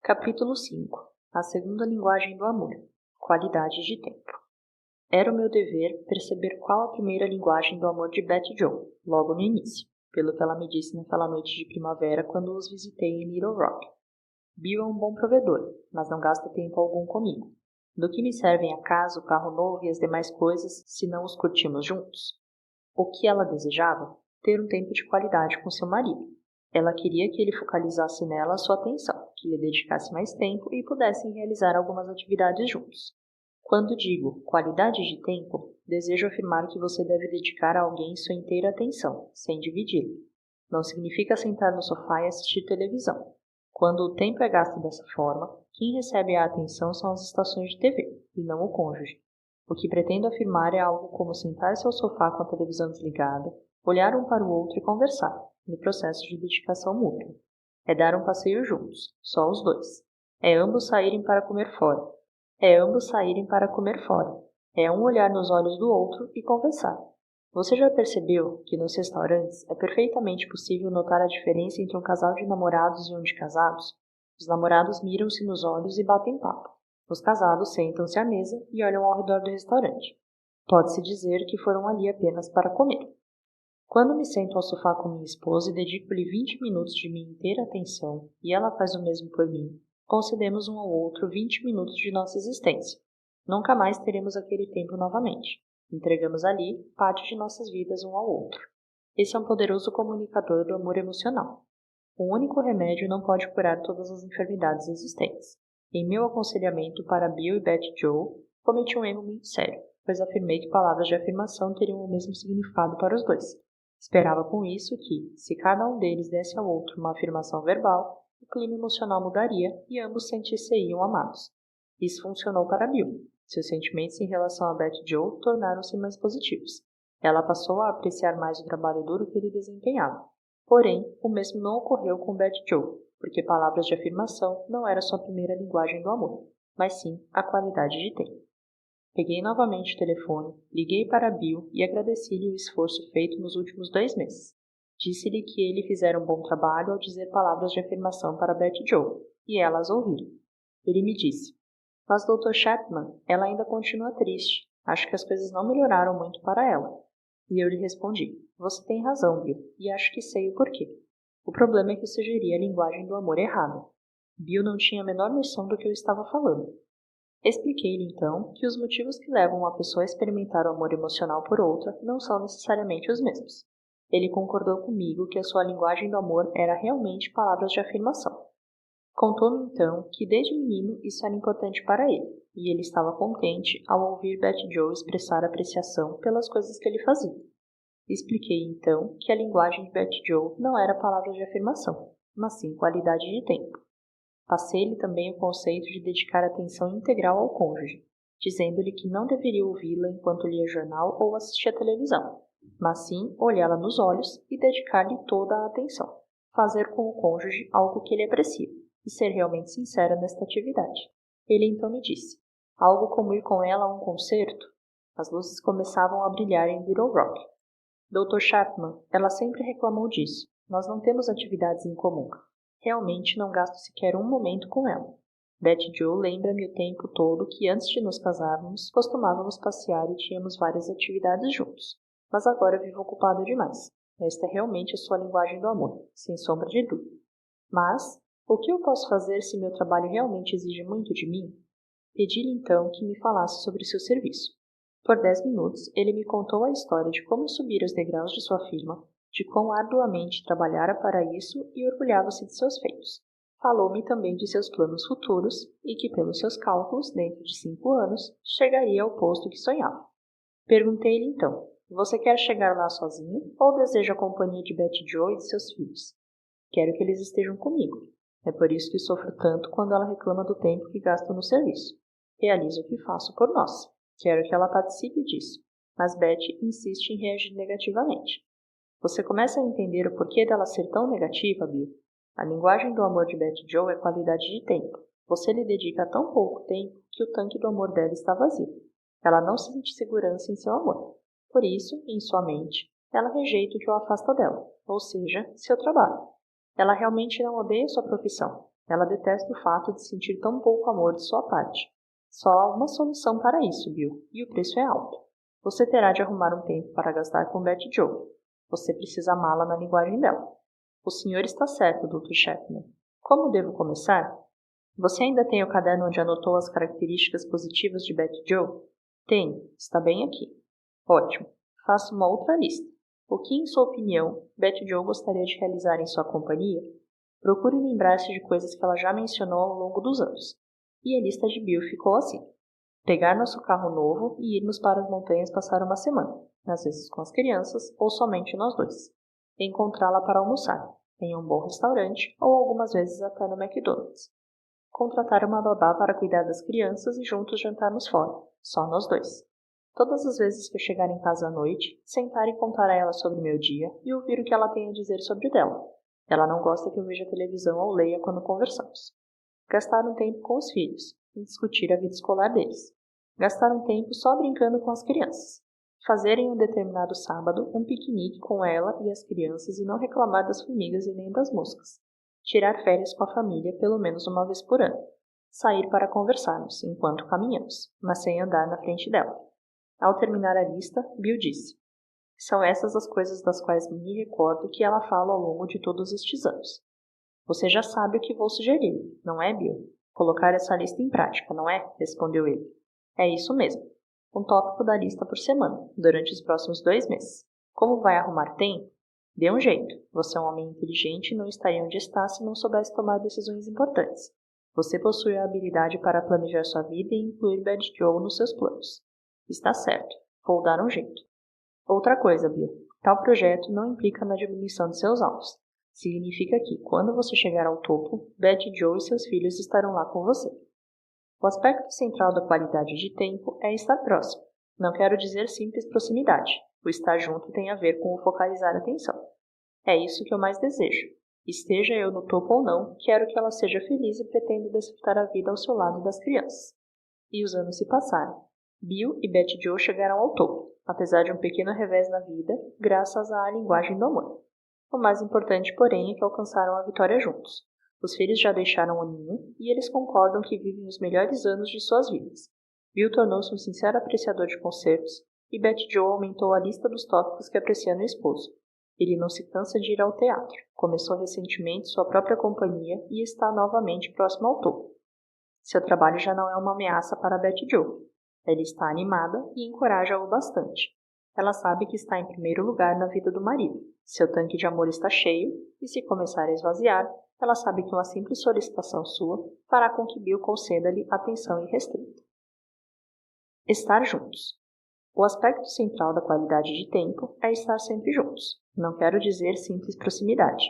Capítulo 5. A segunda linguagem do amor. Qualidade de tempo. Era o meu dever perceber qual a primeira linguagem do amor de Betty Jo, logo no início, pelo que ela me disse naquela noite de primavera quando os visitei em Little Rock. Bill é um bom provedor, mas não gasta tempo algum comigo. Do que me servem a casa, o carro novo e as demais coisas se não os curtimos juntos? O que ela desejava? Ter um tempo de qualidade com seu marido. Ela queria que ele focalizasse nela sua atenção, que lhe dedicasse mais tempo e pudessem realizar algumas atividades juntos. Quando digo qualidade de tempo, desejo afirmar que você deve dedicar a alguém sua inteira atenção, sem dividi-lo. Não significa sentar no sofá e assistir televisão. Quando o tempo é gasto dessa forma, quem recebe a atenção são as estações de TV, e não o cônjuge. O que pretendo afirmar é algo como sentar-se ao sofá com a televisão desligada, olhar um para o outro e conversar, no processo de dedicação mútua. É dar um passeio juntos, só os dois. É ambos saírem para comer fora. É um olhar nos olhos do outro e conversar. Você já percebeu que nos restaurantes é perfeitamente possível notar a diferença entre um casal de namorados e um de casados? Os namorados miram-se nos olhos e batem papo. Os casados sentam-se à mesa e olham ao redor do restaurante. Pode-se dizer que foram ali apenas para comer. Quando me sento ao sofá com minha esposa e dedico-lhe 20 minutos de minha inteira atenção, e ela faz o mesmo por mim, concedemos um ao outro 20 minutos de nossa existência. Nunca mais teremos aquele tempo novamente. Entregamos ali parte de nossas vidas um ao outro. Esse é um poderoso comunicador do amor emocional. Um único remédio não pode curar todas as enfermidades existentes. Em meu aconselhamento para Bill e Betty Jo, cometi um erro muito sério, pois afirmei que palavras de afirmação teriam o mesmo significado para os dois. Esperava com isso que, se cada um deles desse ao outro uma afirmação verbal, o clima emocional mudaria e ambos sentissem-se amados. Isso funcionou para Bill. Seus sentimentos em relação a Betty Jo tornaram-se mais positivos. Ela passou a apreciar mais o trabalho duro que ele desempenhava. Porém, o mesmo não ocorreu com Betty Jo, porque palavras de afirmação não era sua primeira linguagem do amor, mas sim a qualidade de tempo. Peguei novamente o telefone, liguei para Bill e agradeci-lhe o esforço feito nos últimos 2 meses. Disse-lhe que ele fizera um bom trabalho ao dizer palavras de afirmação para Betty Jo, e ela as ouviu. Ele me disse: "Mas Dr. Chapman, ela ainda continua triste. Acho que as coisas não melhoraram muito para ela." E eu lhe respondi: "Você tem razão, Bill, e acho que sei o porquê. O problema é que eu sugeri a linguagem do amor errada." Bill não tinha a menor noção do que eu estava falando. Expliquei-lhe, então, que os motivos que levam uma pessoa a experimentar o amor emocional por outra não são necessariamente os mesmos. Ele concordou comigo que a sua linguagem do amor era realmente palavras de afirmação. Contou-me, então, que desde menino isso era importante para ele, e ele estava contente ao ouvir Betty Jo expressar apreciação pelas coisas que ele fazia. Expliquei, então, que a linguagem de Betty Jo não era palavras de afirmação, mas sim qualidade de tempo. Passei-lhe também o conceito de dedicar atenção integral ao cônjuge, dizendo-lhe que não deveria ouvi-la enquanto lia jornal ou assistia televisão, mas sim olhá-la nos olhos e dedicar-lhe toda a atenção. Fazer com o cônjuge algo que ele aprecia, e ser realmente sincera nesta atividade. Ele então me disse: "Algo como ir com ela a um concerto?" As luzes começavam a brilhar em Little Rock. Dr. Chapman, ela sempre reclamou disso. Nós não temos atividades em comum. Realmente não gasto sequer um momento com ela. Betty Jo lembra-me o tempo todo que antes de nos casarmos, costumávamos passear e tínhamos várias atividades juntos. Mas agora vivo ocupada demais. Esta é realmente a sua linguagem do amor, sem sombra de dúvida. Mas, o que eu posso fazer se meu trabalho realmente exige muito de mim? Pedi-lhe então que me falasse sobre seu serviço. Por 10 minutos, ele me contou a história de como subir os degraus de sua firma, de quão arduamente trabalhara para isso e orgulhava-se de seus feitos. Falou-me também de seus planos futuros e que, pelos seus cálculos, dentro de 5 anos, chegaria ao posto que sonhava. Perguntei-lhe então: "Você quer chegar lá sozinho ou deseja a companhia de Betty Jo e de seus filhos?" "Quero que eles estejam comigo. É por isso que sofro tanto quando ela reclama do tempo que gasto no serviço. Realizo o que faço por nós. Quero que ela participe disso." Mas Betty insiste em reagir negativamente. Você começa a entender o porquê dela ser tão negativa, Bill? A linguagem do amor de Betty Jo é qualidade de tempo. Você lhe dedica tão pouco tempo que o tanque do amor dela está vazio. Ela não sente segurança em seu amor. Por isso, em sua mente, ela rejeita o que o afasta dela, ou seja, seu trabalho. Ela realmente não odeia sua profissão. Ela detesta o fato de sentir tão pouco amor de sua parte. Só há uma solução para isso, Bill, e o preço é alto. Você terá de arrumar um tempo para gastar com Betty Joe. Você precisa amá-la na linguagem dela. O senhor está certo, Dr. Chapman. Como devo começar? Você ainda tem o caderno onde anotou as características positivas de Betty Joe? Tem, está bem aqui. Ótimo. Faça uma outra lista. O que, em sua opinião, Betty Joe gostaria de realizar em sua companhia? Procure lembrar-se de coisas que ela já mencionou ao longo dos anos. E a lista de Bill ficou assim. Pegar nosso carro novo e irmos para as montanhas passar uma semana, às vezes com as crianças ou somente nós dois. Encontrá-la para almoçar, em um bom restaurante ou algumas vezes até no McDonald's. Contratar uma babá para cuidar das crianças e juntos jantarmos fora, só nós dois. Todas as vezes que eu chegar em casa à noite, sentar e contar a ela sobre meu dia e ouvir o que ela tem a dizer sobre o dela. Ela não gosta que eu veja televisão ou leia quando conversamos. Gastar um tempo com os filhos e discutir a vida escolar deles. Gastar um tempo só brincando com as crianças. Fazer em um determinado sábado um piquenique com ela e as crianças e não reclamar das formigas e nem das moscas. Tirar férias com a família pelo menos uma vez por ano. Sair para conversarmos enquanto caminhamos, mas sem andar na frente dela. Ao terminar a lista, Bill disse: são essas as coisas das quais me recordo que ela fala ao longo de todos estes anos. Você já sabe o que vou sugerir, não é, Bill? Colocar essa lista em prática, não é? Respondeu ele. É isso mesmo. Um tópico da lista por semana, durante os próximos 2 meses. Como vai arrumar tempo? Dê um jeito. Você é um homem inteligente e não estaria onde está se não soubesse tomar decisões importantes. Você possui a habilidade para planejar sua vida e incluir Betty Joe nos seus planos. Está certo. Vou dar um jeito. Outra coisa, Bill. Tal projeto não implica na diminuição de seus alvos. Significa que, quando você chegar ao topo, Betty Joe e seus filhos estarão lá com você. O aspecto central da qualidade de tempo é estar próximo. Não quero dizer simples proximidade. O estar junto tem a ver com o focalizar a atenção. É isso que eu mais desejo. Esteja eu no topo ou não, quero que ela seja feliz e pretendo desfrutar a vida ao seu lado das crianças. E os anos se passaram. Bill e Betty Joe chegaram ao topo, apesar de um pequeno revés na vida, graças à linguagem do amor. O mais importante, porém, é que alcançaram a vitória juntos. Os filhos já deixaram o ninho e eles concordam que vivem os melhores anos de suas vidas. Bill tornou-se um sincero apreciador de concertos e Betty Joe aumentou a lista dos tópicos que aprecia no esposo. Ele não se cansa de ir ao teatro, começou recentemente sua própria companhia e está novamente próximo ao topo. Seu trabalho já não é uma ameaça para Betty Joe. Ela está animada e encoraja-o bastante. Ela sabe que está em primeiro lugar na vida do marido. Seu tanque de amor está cheio e, se começar a esvaziar, ela sabe que uma simples solicitação sua fará com que Bill conceda-lhe atenção irrestrita. Estar juntos. O aspecto central da qualidade de tempo é estar sempre juntos. Não quero dizer simples proximidade.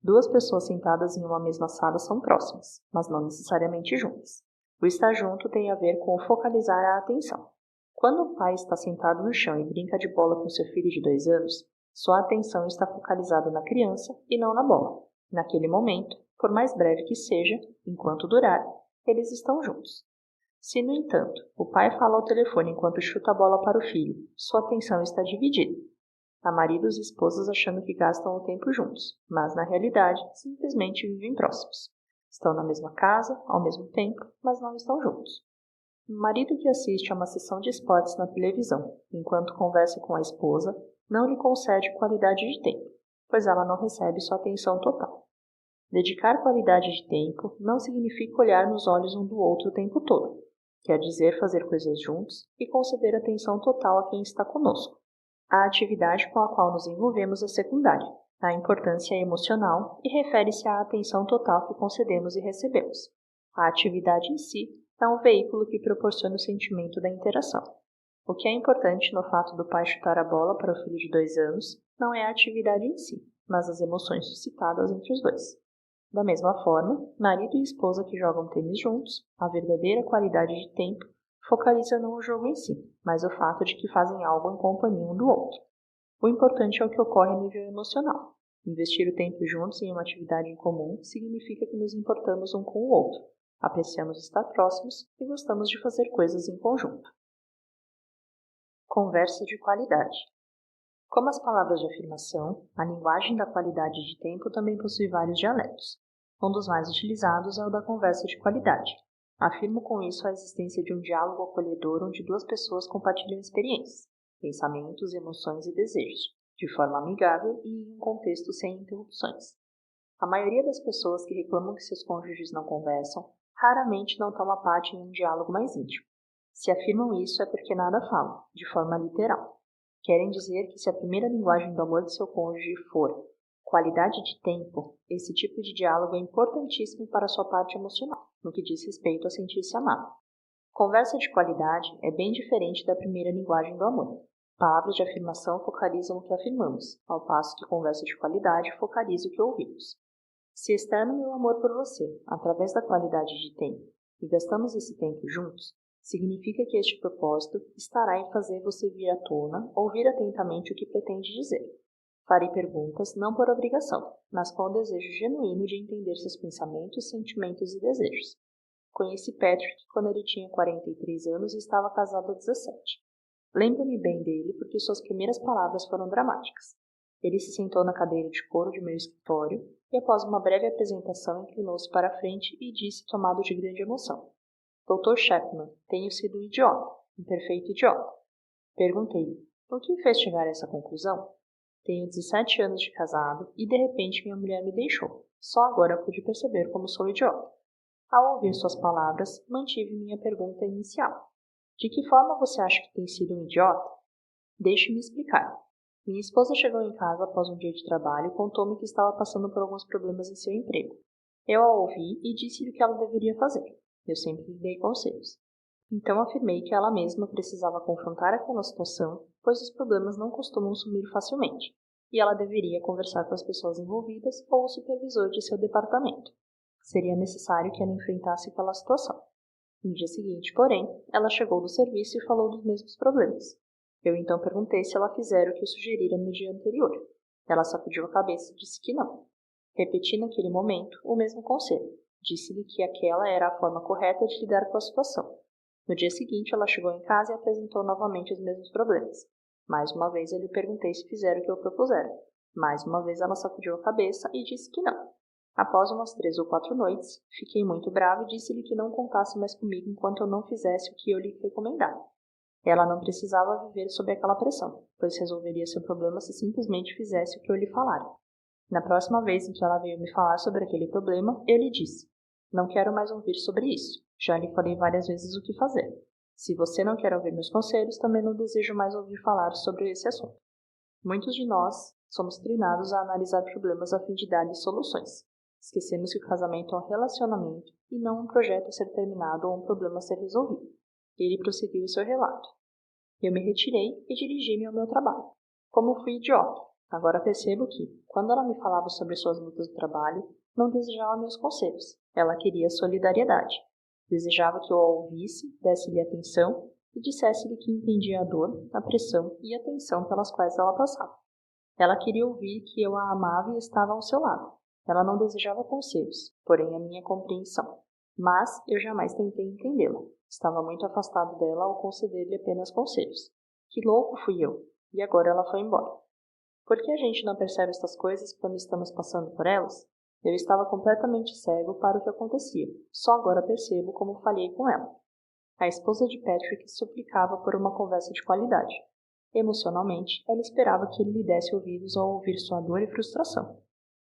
2 pessoas sentadas em uma mesma sala são próximas, mas não necessariamente juntas. O estar junto tem a ver com o focalizar a atenção. Quando o pai está sentado no chão e brinca de bola com seu filho de 2 anos, sua atenção está focalizada na criança e não na bola. Naquele momento, por mais breve que seja, enquanto durar, eles estão juntos. Se, no entanto, o pai fala ao telefone enquanto chuta a bola para o filho, sua atenção está dividida. Há maridos e esposas achando que gastam o tempo juntos, mas na realidade simplesmente vivem próximos. Estão na mesma casa, ao mesmo tempo, mas não estão juntos. Um marido que assiste a uma sessão de esportes na televisão, enquanto conversa com a esposa, não lhe concede qualidade de tempo, pois ela não recebe sua atenção total. Dedicar qualidade de tempo não significa olhar nos olhos um do outro o tempo todo. Quer dizer fazer coisas juntos e conceder atenção total a quem está conosco. A atividade com a qual nos envolvemos é secundária. A importância é emocional e refere-se à atenção total que concedemos e recebemos. A atividade em si é um veículo que proporciona o sentimento da interação. O que é importante no fato do pai chutar a bola para o filho de 2 anos não é a atividade em si, mas as emoções suscitadas entre os dois. Da mesma forma, marido e esposa que jogam tênis juntos, a verdadeira qualidade de tempo focaliza não o jogo em si, mas o fato de que fazem algo em companhia um do outro. O importante é o que ocorre a nível emocional. Investir o tempo juntos em uma atividade em comum significa que nos importamos um com o outro, apreciamos estar próximos e gostamos de fazer coisas em conjunto. Conversa de qualidade. Como as palavras de afirmação, a linguagem da qualidade de tempo também possui vários dialetos. Um dos mais utilizados é o da conversa de qualidade. Afirmo com isso a existência de um diálogo acolhedor onde duas pessoas compartilham experiências, pensamentos, emoções e desejos, de forma amigável e em um contexto sem interrupções. A maioria das pessoas que reclamam que seus cônjuges não conversam, raramente não toma parte em um diálogo mais íntimo. Se afirmam isso é porque nada falam, de forma literal. Querem dizer que se a primeira linguagem do amor de seu cônjuge for qualidade de tempo, esse tipo de diálogo é importantíssimo para a sua parte emocional, no que diz respeito a sentir-se amado. Conversa de qualidade é bem diferente da primeira linguagem do amor. Palavras de afirmação focalizam o que afirmamos, ao passo que conversa de qualidade focaliza o que ouvimos. Se externo meu amor por você, através da qualidade de tempo, e gastamos esse tempo juntos, significa que este propósito estará em fazer você vir à tona, ouvir atentamente o que pretende dizer. Farei perguntas não por obrigação, mas com o desejo genuíno de entender seus pensamentos, sentimentos e desejos. Conheci Patrick quando ele tinha 43 anos e estava casado há 17. Lembro-me bem dele porque suas primeiras palavras foram dramáticas. Ele se sentou na cadeira de couro de meu escritório e, após uma breve apresentação, inclinou-se para a frente e disse, tomado de grande emoção: Dr. Chapman, tenho sido um idiota, um perfeito idiota. Perguntei-lhe: o que me fez chegar a essa conclusão? Tenho 17 anos de casado e, de repente, minha mulher me deixou. Só agora pude perceber como sou idiota. Ao ouvir suas palavras, mantive minha pergunta inicial. De que forma você acha que tem sido um idiota? Deixe-me explicar. Minha esposa chegou em casa após um dia de trabalho e contou-me que estava passando por alguns problemas em seu emprego. Eu a ouvi e disse-lhe o que ela deveria fazer. Eu sempre lhe dei conselhos. Então afirmei que ela mesma precisava confrontar aquela situação, pois os problemas não costumam sumir facilmente, e ela deveria conversar com as pessoas envolvidas ou o supervisor de seu departamento. Seria necessário que ela enfrentasse aquela situação. No dia seguinte, porém, ela chegou do serviço e falou dos mesmos problemas. Eu então perguntei se ela fizera o que eu sugerira no dia anterior. Ela sacudiu a cabeça e disse que não. Repeti naquele momento o mesmo conselho. Disse-lhe que aquela era a forma correta de lidar com a situação. No dia seguinte, ela chegou em casa e apresentou novamente os mesmos problemas. Mais uma vez, eu lhe perguntei se fizera o que eu propusera. Mais uma vez, ela sacudiu a cabeça e disse que não. Após umas 3 ou 4 noites, fiquei muito bravo e disse-lhe que não contasse mais comigo enquanto eu não fizesse o que eu lhe recomendara. Ela não precisava viver sob aquela pressão, pois resolveria seu problema se simplesmente fizesse o que eu lhe falara. Na próxima vez em que ela veio me falar sobre aquele problema, eu lhe disse: não quero mais ouvir sobre isso. Já lhe falei várias vezes o que fazer. Se você não quer ouvir meus conselhos, também não desejo mais ouvir falar sobre esse assunto. Muitos de nós somos treinados a analisar problemas a fim de dar-lhes soluções. Esquecemos que o casamento é um relacionamento e não um projeto a ser terminado ou um problema a ser resolvido. Ele prosseguiu o seu relato. Eu me retirei e dirigi-me ao meu trabalho. Como fui idiota, agora percebo que, quando ela me falava sobre suas lutas do trabalho, não desejava meus conselhos. Ela queria solidariedade. Desejava que eu a ouvisse, desse-lhe atenção e dissesse-lhe que entendia a dor, a pressão e a tensão pelas quais ela passava. Ela queria ouvir que eu a amava e estava ao seu lado. Ela não desejava conselhos, porém a minha compreensão. Mas eu jamais tentei entendê-la. Estava muito afastado dela ao conceder-lhe apenas conselhos. Que louco fui eu! E agora ela foi embora. Por que a gente não percebe estas coisas quando estamos passando por elas? Eu estava completamente cego para o que acontecia. Só agora percebo como falhei com ela. A esposa de Patrick suplicava por uma conversa de qualidade. Emocionalmente, ela esperava que ele lhe desse ouvidos ao ouvir sua dor e frustração.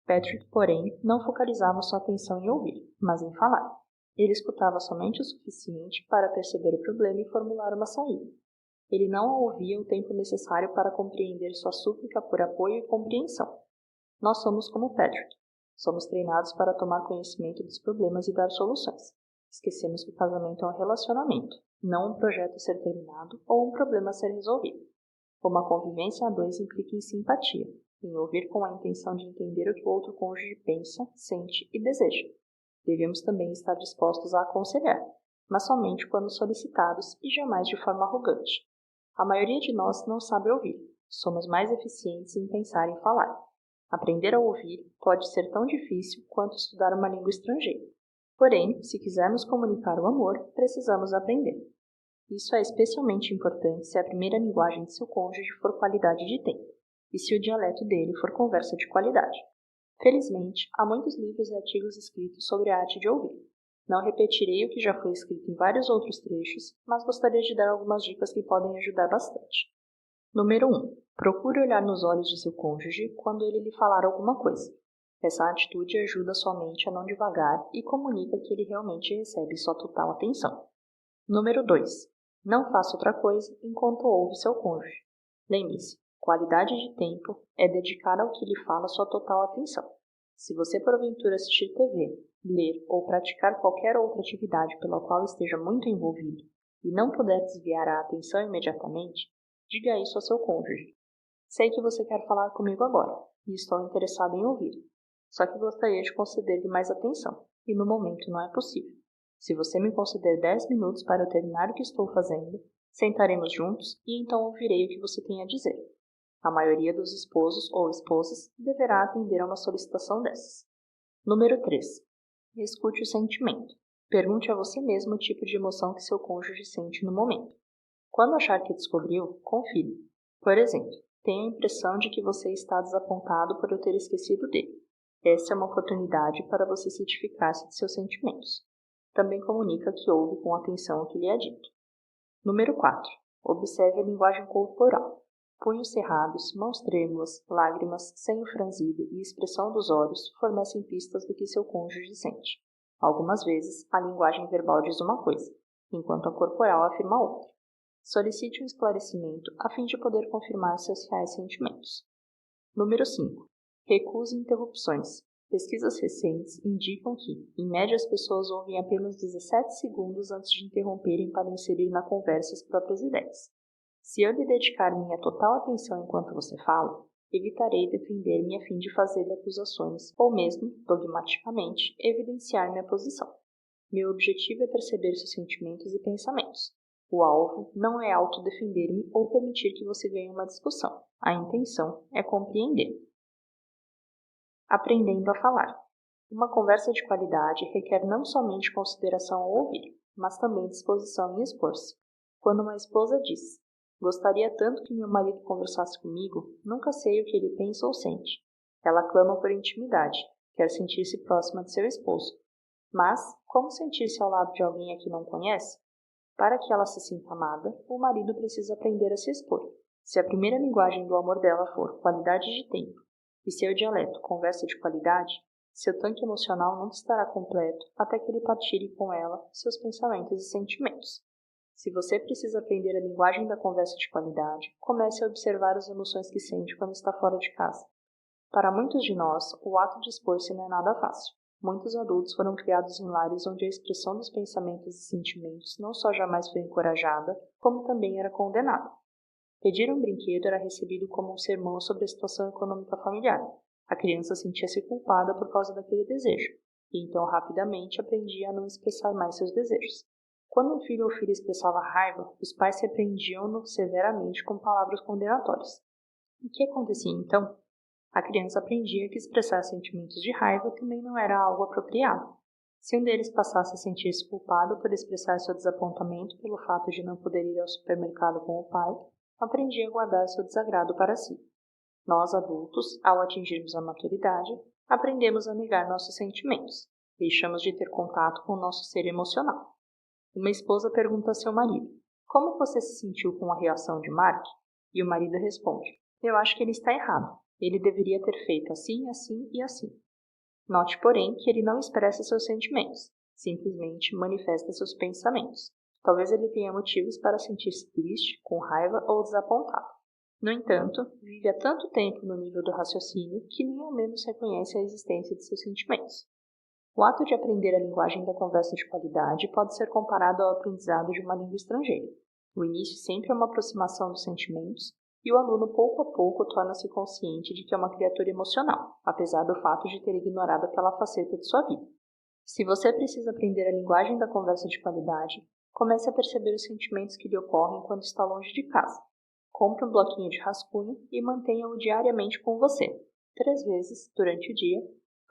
Patrick, porém, não focalizava sua atenção em ouvir, mas em falar. Ele escutava somente o suficiente para perceber o problema e formular uma saída. Ele não a ouvia o tempo necessário para compreender sua súplica por apoio e compreensão. Nós somos como Patrick. Somos treinados para tomar conhecimento dos problemas e dar soluções. Esquecemos que o casamento é um relacionamento, não um projeto a ser terminado ou um problema a ser resolvido. Uma convivência a dois implica em simpatia, em ouvir com a intenção de entender o que o outro cônjuge pensa, sente e deseja. Devemos também estar dispostos a aconselhar, mas somente quando solicitados e jamais de forma arrogante. A maioria de nós não sabe ouvir. Somos mais eficientes em pensar e falar. Aprender a ouvir pode ser tão difícil quanto estudar uma língua estrangeira. Porém, se quisermos comunicar o amor, precisamos aprender. Isso é especialmente importante se a primeira linguagem de seu cônjuge for qualidade de tempo, e se o dialeto dele for conversa de qualidade. Felizmente, há muitos livros e artigos escritos sobre a arte de ouvir. Não repetirei o que já foi escrito em vários outros trechos, mas gostaria de dar algumas dicas que podem ajudar bastante. Número 1. Procure olhar nos olhos de seu cônjuge quando ele lhe falar alguma coisa. Essa atitude ajuda sua mente a não divagar e comunica que ele realmente recebe sua total atenção. Número 2. Não faça outra coisa enquanto ouve seu cônjuge. Lembre-se, qualidade de tempo é dedicar ao que lhe fala sua total atenção. Se você porventura assistir TV, ler ou praticar qualquer outra atividade pela qual esteja muito envolvido e não puder desviar a atenção imediatamente, diga isso a seu cônjuge. Sei que você quer falar comigo agora e estou interessado em ouvir. Só que gostaria de conceder-lhe mais atenção, e no momento não é possível. Se você me conceder 10 minutos para eu terminar o que estou fazendo, sentaremos juntos e então ouvirei o que você tem a dizer. A maioria dos esposos ou esposas deverá atender a uma solicitação dessas. Número 3. Escute o sentimento. Pergunte a você mesmo o tipo de emoção que seu cônjuge sente no momento. Quando achar que descobriu, confirme. Por exemplo, tenha a impressão de que você está desapontado por eu ter esquecido dele. Essa é uma oportunidade para você certificar-se de seus sentimentos. Também comunica que ouve com atenção o que lhe é dito. Número 4. Observe a linguagem corporal. Punhos cerrados, mãos trêmulas, lágrimas, senho franzido e expressão dos olhos fornecem pistas do que seu cônjuge sente. Algumas vezes, a linguagem verbal diz uma coisa, enquanto a corporal afirma outra. Solicite um esclarecimento a fim de poder confirmar seus reais sentimentos. Número 5. Recuse interrupções. Pesquisas recentes indicam que, em média, as pessoas ouvem apenas 17 segundos antes de interromperem para inserir na conversa as próprias ideias. Se eu lhe dedicar minha total atenção enquanto você fala, evitarei defender-me a fim de fazer-lhe acusações ou mesmo, dogmaticamente, evidenciar minha posição. Meu objetivo é perceber seus sentimentos e pensamentos. O alvo não é autodefender-me ou permitir que você ganhe uma discussão. A intenção é compreender. Aprendendo a falar. Uma conversa de qualidade requer não somente consideração ao ouvir, mas também disposição em expor-se. Quando uma esposa diz: "Gostaria tanto que meu marido conversasse comigo, nunca sei o que ele pensa ou sente." Ela clama por intimidade, quer sentir-se próxima de seu esposo. Mas, como sentir-se ao lado de alguém a que não conhece? Para que ela se sinta amada, o marido precisa aprender a se expor. Se a primeira linguagem do amor dela for qualidade de tempo, e seu dialeto conversa de qualidade, seu tanque emocional nunca estará completo até que ele partilhe com ela seus pensamentos e sentimentos. Se você precisa aprender a linguagem da conversa de qualidade, comece a observar as emoções que sente quando está fora de casa. Para muitos de nós, o ato de expor-se não é nada fácil. Muitos adultos foram criados em lares onde a expressão dos pensamentos e sentimentos não só jamais foi encorajada, como também era condenada. Pedir um brinquedo era recebido como um sermão sobre a situação econômica familiar. A criança sentia-se culpada por causa daquele desejo, e então rapidamente aprendia a não expressar mais seus desejos. Quando um filho ou filha expressava raiva, os pais repreendiam-no severamente com palavras condenatórias. O que acontecia então? A criança aprendia que expressar sentimentos de raiva também não era algo apropriado. Se um deles passasse a sentir-se culpado por expressar seu desapontamento pelo fato de não poder ir ao supermercado com o pai, aprendia a guardar seu desagrado para si. Nós, adultos, ao atingirmos a maturidade, aprendemos a negar nossos sentimentos. Deixamos de ter contato com o nosso ser emocional. Uma esposa pergunta a seu marido: "Como você se sentiu com a reação de Mark?" E o marido responde: "Eu acho que ele está errado. Ele deveria ter feito assim, assim e assim." Note, porém, que ele não expressa seus sentimentos, simplesmente manifesta seus pensamentos. Talvez ele tenha motivos para sentir-se triste, com raiva ou desapontado. No entanto, vive há tanto tempo no nível do raciocínio que nem ao menos reconhece a existência de seus sentimentos. O ato de aprender a linguagem da conversa de qualidade pode ser comparado ao aprendizado de uma língua estrangeira. O início sempre é uma aproximação dos sentimentos, e o aluno pouco a pouco torna-se consciente de que é uma criatura emocional, apesar do fato de ter ignorado aquela faceta de sua vida. Se você precisa aprender a linguagem da conversa de qualidade, comece a perceber os sentimentos que lhe ocorrem quando está longe de casa. Compre um bloquinho de rascunho e mantenha-o diariamente com você. 3 vezes, durante o dia,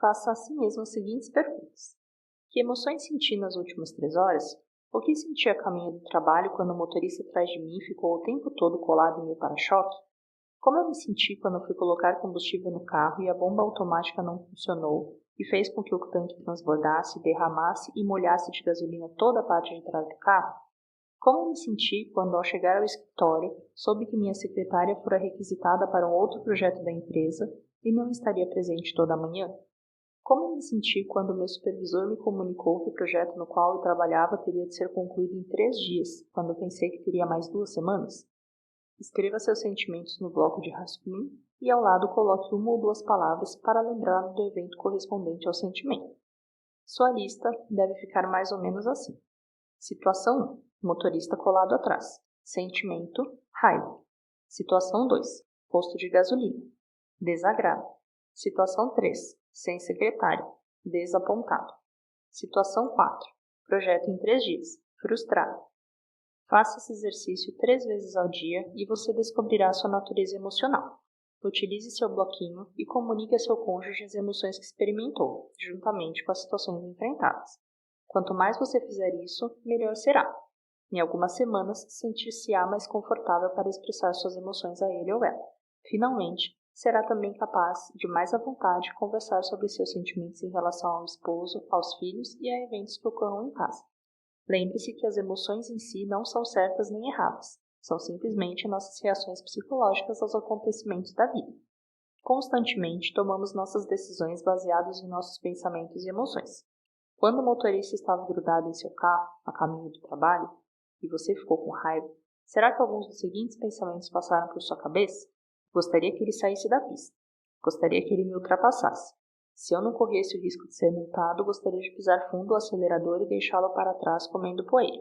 faça a si mesmo as seguintes perguntas: que emoções senti nas últimas 3 horas? O que senti a caminho do trabalho quando o motorista atrás de mim ficou o tempo todo colado em meu para-choque? Como eu me senti quando fui colocar combustível no carro e a bomba automática não funcionou e fez com que o tanque transbordasse, derramasse e molhasse de gasolina toda a parte de trás do carro? Como eu me senti quando, ao chegar ao escritório, soube que minha secretária fora requisitada para um outro projeto da empresa e não estaria presente toda a manhã? Como eu me senti quando meu supervisor me comunicou que o projeto no qual eu trabalhava teria de ser concluído em 3 dias, quando eu pensei que teria mais 2 semanas? Escreva seus sentimentos no bloco de rascunho e ao lado coloque 1 ou 2 palavras para lembrar do evento correspondente ao sentimento. Sua lista deve ficar mais ou menos assim. Situação 1. Motorista colado atrás. Sentimento: raiva. Situação 2. Posto de gasolina. Desagrado. Situação 3. Sem secretário. Desapontado. Situação 4. Projeto em 3 dias. Frustrado. Faça esse exercício 3 vezes ao dia e você descobrirá sua natureza emocional. Utilize seu bloquinho e comunique a seu cônjuge as emoções que experimentou, juntamente com as situações enfrentadas. Quanto mais você fizer isso, melhor será. Em algumas semanas, sentir-se-á mais confortável para expressar suas emoções a ele ou ela. Finalmente, será também capaz de mais à vontade conversar sobre seus sentimentos em relação ao esposo, aos filhos e a eventos que ocorram em casa. Lembre-se que as emoções em si não são certas nem erradas, são simplesmente nossas reações psicológicas aos acontecimentos da vida. Constantemente tomamos nossas decisões baseadas em nossos pensamentos e emoções. Quando o motorista estava grudado em seu carro, a caminho do trabalho, e você ficou com raiva, será que alguns dos seguintes pensamentos passaram por sua cabeça? Gostaria que ele saísse da pista. Gostaria que ele me ultrapassasse. Se eu não corresse o risco de ser multado, gostaria de pisar fundo o acelerador e deixá-lo para trás comendo poeira.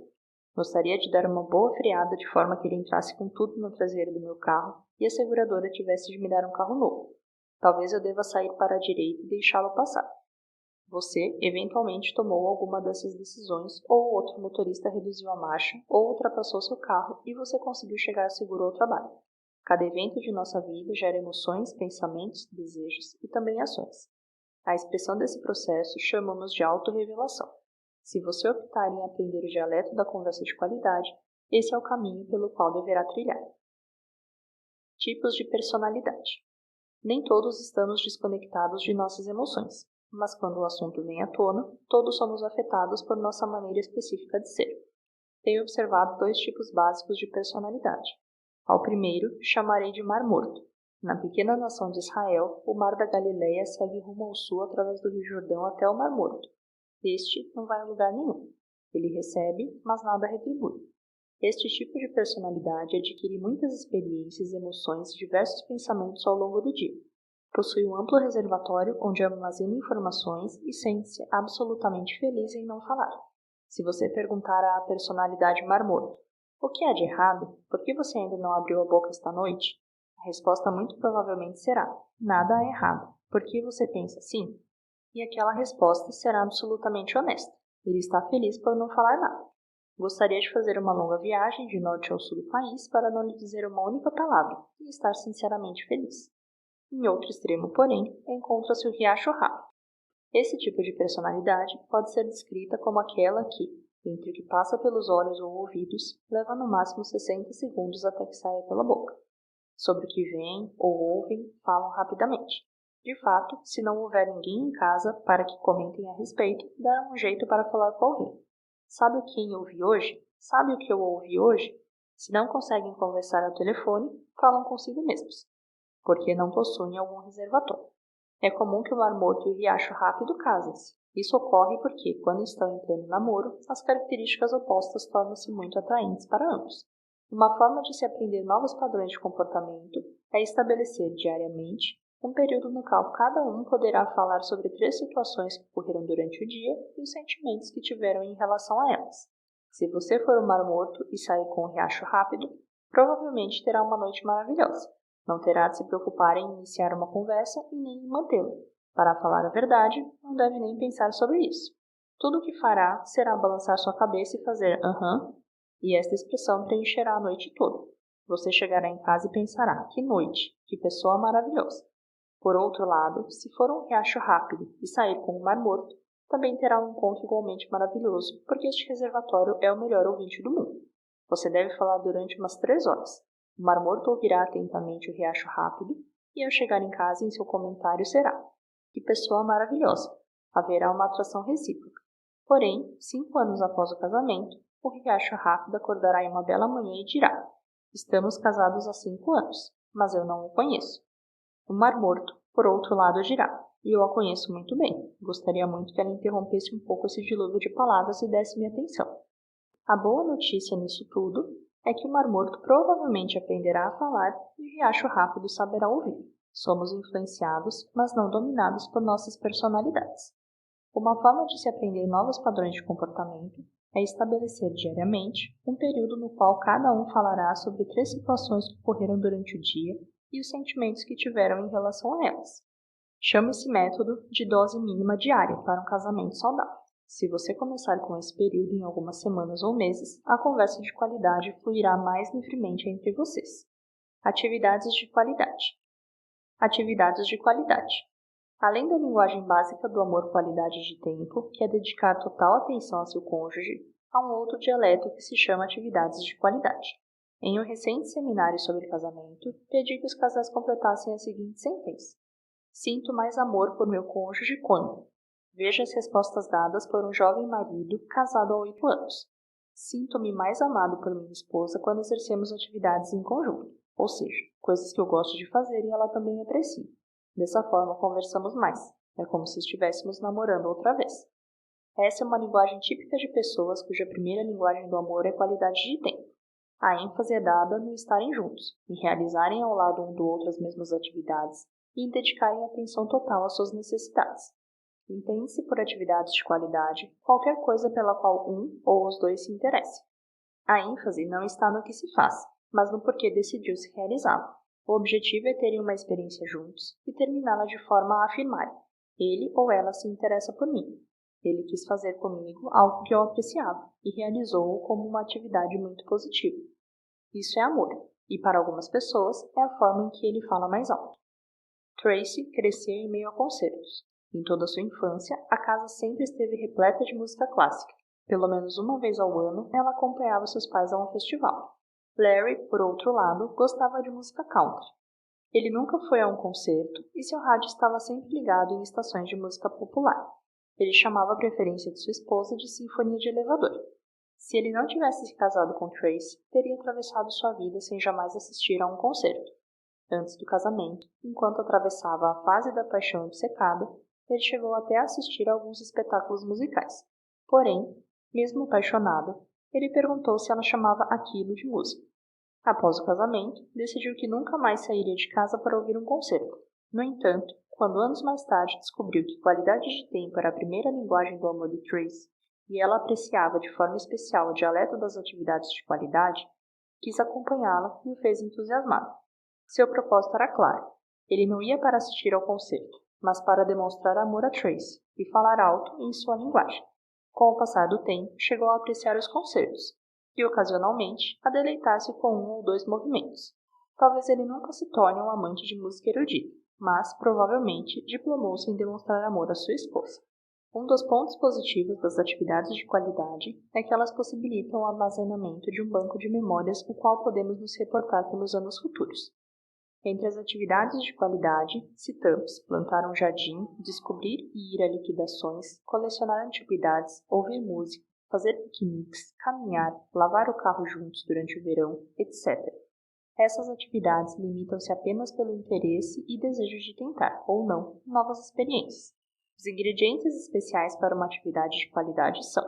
Gostaria de dar uma boa freada de forma que ele entrasse com tudo na traseira do meu carro e a seguradora tivesse de me dar um carro novo. Talvez eu deva sair para a direita e deixá-lo passar. Você, eventualmente, tomou alguma dessas decisões, ou outro motorista reduziu a marcha, ou ultrapassou seu carro e você conseguiu chegar seguro ao trabalho. Cada evento de nossa vida gera emoções, pensamentos, desejos e também ações. A expressão desse processo chamamos de autorrevelação. Se você optar em aprender o dialeto da conversa de qualidade, esse é o caminho pelo qual deverá trilhar. Tipos de personalidade. Nem todos estamos desconectados de nossas emoções, mas quando o assunto vem à tona, todos somos afetados por nossa maneira específica de ser. Tenho observado 2 tipos básicos de personalidade. Ao primeiro, chamarei de Mar Morto. Na pequena nação de Israel, o Mar da Galileia segue rumo ao sul através do Rio Jordão até o Mar Morto. Este não vai a lugar nenhum. Ele recebe, mas nada retribui. Este tipo de personalidade adquire muitas experiências, emoções e diversos pensamentos ao longo do dia. Possui um amplo reservatório onde armazena informações e sente-se absolutamente feliz em não falar. Se você perguntar à personalidade Mar Morto, o que há de errado? Por que você ainda não abriu a boca esta noite? A resposta muito provavelmente será: nada há errado. Por que você pensa assim? E aquela resposta será absolutamente honesta. Ele está feliz por não falar nada. Gostaria de fazer uma longa viagem de norte ao sul do país para não lhe dizer uma única palavra e estar sinceramente feliz. Em outro extremo, porém, encontra-se o riacho rápido. Esse tipo de personalidade pode ser descrita como aquela que, entre o que passa pelos olhos ou ouvidos, leva no máximo 60 segundos até que saia pela boca. Sobre o que veem ou ouvem, falam rapidamente. De fato, se não houver ninguém em casa para que comentem a respeito, darão um jeito para falar com alguém. Sabe o que eu ouvi hoje? Sabe o que eu ouvi hoje? Se não conseguem conversar ao telefone, falam consigo mesmos, porque não possuem algum reservatório. É comum que o Mar Morto e o Riacho Rápido casem-se. Isso ocorre porque, quando estão em pleno namoro, as características opostas tornam-se muito atraentes para ambos. Uma forma de se aprender novos padrões de comportamento é estabelecer diariamente um período no qual cada um poderá falar sobre 3 situações que ocorreram durante o dia e os sentimentos que tiveram em relação a elas. Se você for o Mar Morto e sair com o Riacho Rápido, provavelmente terá uma noite maravilhosa. Não terá de se preocupar em iniciar uma conversa e nem em mantê-la. Para falar a verdade, não deve nem pensar sobre isso. Tudo o que fará será balançar sua cabeça e fazer aham, e esta expressão preencherá a noite toda. Você chegará em casa e pensará: que noite, que pessoa maravilhosa. Por outro lado, se for um riacho rápido e sair com o Mar Morto, também terá um encontro igualmente maravilhoso, porque este reservatório é o melhor ouvinte do mundo. Você deve falar durante umas 3 horas. O Mar Morto ouvirá atentamente o riacho rápido e ao chegar em casa em seu comentário será: que pessoa maravilhosa! Haverá uma atração recíproca. Porém, 5 anos após o casamento, o riacho rápido acordará em uma bela manhã e dirá: estamos casados há 5 anos, mas eu não o conheço. O Mar Morto, por outro lado, dirá: e eu a conheço muito bem. Gostaria muito que ela interrompesse um pouco esse dilúvio de palavras e desse-me atenção. A boa notícia nisso tudo é que o Mar Morto provavelmente aprenderá a falar e o riacho rápido saberá ouvir. Somos influenciados, mas não dominados por nossas personalidades. Uma forma de se aprender novos padrões de comportamento é estabelecer diariamente um período no qual cada um falará sobre 3 situações que ocorreram durante o dia e os sentimentos que tiveram em relação a elas. Chame esse método de dose mínima diária para um casamento saudável. Se você começar com esse período em algumas semanas ou meses, a conversa de qualidade fluirá mais livremente entre vocês. Atividades de qualidade. Atividades de qualidade. Além da linguagem básica do amor qualidade de tempo, que é dedicar total atenção ao seu cônjuge, há um outro dialeto que se chama atividades de qualidade. Em um recente seminário sobre casamento, pedi que os casais completassem a seguinte sentença: sinto mais amor por meu cônjuge quando... Veja as respostas dadas por um jovem marido casado há 8 anos. Sinto-me mais amado por minha esposa quando exercemos atividades em conjunto, ou seja, coisas que eu gosto de fazer e ela também aprecia. Dessa forma, conversamos mais. É como se estivéssemos namorando outra vez. Essa é uma linguagem típica de pessoas cuja primeira linguagem do amor é qualidade de tempo. A ênfase é dada no estarem juntos, em realizarem ao lado um do outro as mesmas atividades e em dedicarem atenção total às suas necessidades. Entende-se por atividades de qualidade qualquer coisa pela qual um ou os dois se interessem. A ênfase não está no que se faz, mas no porquê decidiu se realizá-lo. O objetivo é terem uma experiência juntos e terminá-la de forma a afirmarem: ele ou ela se interessa por mim. Ele quis fazer comigo algo que eu apreciava e realizou-o como uma atividade muito positiva. Isso é amor, e para algumas pessoas é a forma em que ele fala mais alto. Tracy cresceu em meio a concertos. Em toda sua infância, a casa sempre esteve repleta de música clássica. Pelo menos uma vez ao ano, ela acompanhava seus pais a um festival. Larry, por outro lado, gostava de música country. Ele nunca foi a um concerto e seu rádio estava sempre ligado em estações de música popular. Ele chamava a preferência de sua esposa de sinfonia de elevador. Se ele não tivesse se casado com Tracy, teria atravessado sua vida sem jamais assistir a um concerto. Antes do casamento, enquanto atravessava a fase da paixão obcecada, ele chegou até a assistir a alguns espetáculos musicais. Porém, mesmo apaixonado, ele perguntou se ela chamava aquilo de música. Após o casamento, decidiu que nunca mais sairia de casa para ouvir um concerto. No entanto, quando anos mais tarde descobriu que qualidade de tempo era a primeira linguagem do amor de Tracy e ela apreciava de forma especial o dialeto das atividades de qualidade, quis acompanhá-la e o fez entusiasmado. Seu propósito era claro. Ele não ia para assistir ao concerto, mas para demonstrar amor a Tracy e falar alto em sua linguagem. Com o passar do tempo, chegou a apreciar os concertos e, ocasionalmente, a deleitar-se com um ou 2 movimentos. Talvez ele nunca se torne um amante de música erudita, mas, provavelmente, diplomou-se em demonstrar amor à sua esposa. Um dos pontos positivos das atividades de qualidade é que elas possibilitam o armazenamento de um banco de memórias o qual podemos nos reportar pelos anos futuros. Entre as atividades de qualidade, citamos plantar um jardim, descobrir e ir a liquidações, colecionar antiguidades, ouvir música, fazer piqueniques, caminhar, lavar o carro juntos durante o verão, etc. Essas atividades limitam-se apenas pelo interesse e desejo de tentar, ou não, novas experiências. Os ingredientes especiais para uma atividade de qualidade são: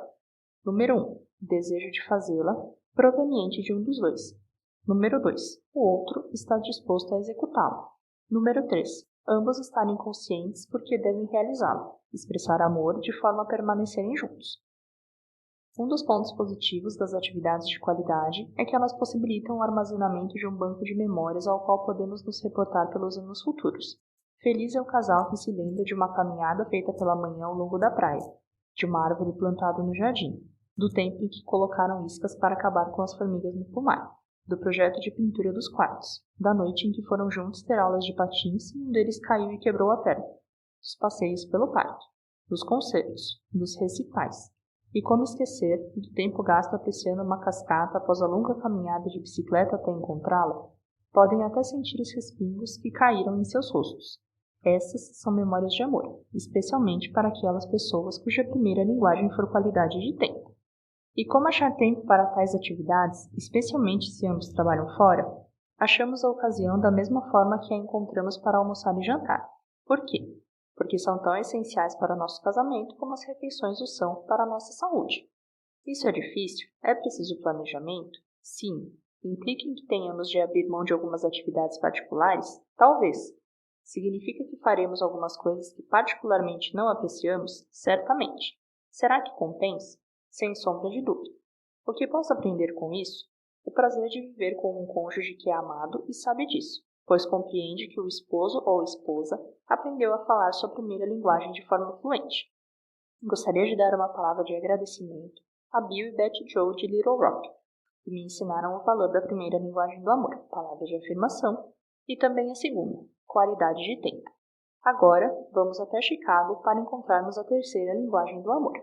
número 1. Desejo de fazê-la, proveniente de um dos dois. Número 2. O outro está disposto a executá-lo. Número 3. Ambos estarem conscientes porque devem realizá-lo, expressar amor de forma a permanecerem juntos. Um dos pontos positivos das atividades de qualidade é que elas possibilitam o armazenamento de um banco de memórias ao qual podemos nos reportar pelos anos futuros. Feliz é o casal que se lembra de uma caminhada feita pela manhã ao longo da praia, de uma árvore plantada no jardim, do tempo em que colocaram iscas para acabar com as formigas no pomar, do projeto de pintura dos quartos, da noite em que foram juntos ter aulas de patins e um deles caiu e quebrou a perna, dos passeios pelo parque, dos concertos, dos recitais. E como esquecer do tempo gasto apreciando uma cascata após a longa caminhada de bicicleta até encontrá-la, Podem até sentir os respingos que caíram em seus rostos. Essas são memórias de amor, especialmente para aquelas pessoas cuja primeira linguagem for qualidade de tempo. E como achar tempo para tais atividades, especialmente se ambos trabalham fora? Achamos a ocasião da mesma forma que a encontramos para almoçar e jantar. Por quê? Porque são tão essenciais para o nosso casamento como as refeições o são para a nossa saúde. Isso é difícil? É preciso planejamento? Sim. Implica em que tenhamos de abrir mão de algumas atividades particulares? Talvez. Significa que faremos algumas coisas que particularmente não apreciamos? Certamente. Será que compensa? Sem sombra de dúvida. O que posso aprender com isso? O prazer de viver com um cônjuge que é amado e sabe disso, pois compreende que o esposo ou esposa aprendeu a falar sua primeira linguagem de forma fluente. Gostaria de dar uma palavra de agradecimento a Bill e Betty Joe de Little Rock, que me ensinaram o valor da primeira linguagem do amor, palavra de afirmação, e também a segunda, qualidade de tempo. Agora, vamos até Chicago para encontrarmos a terceira linguagem do amor,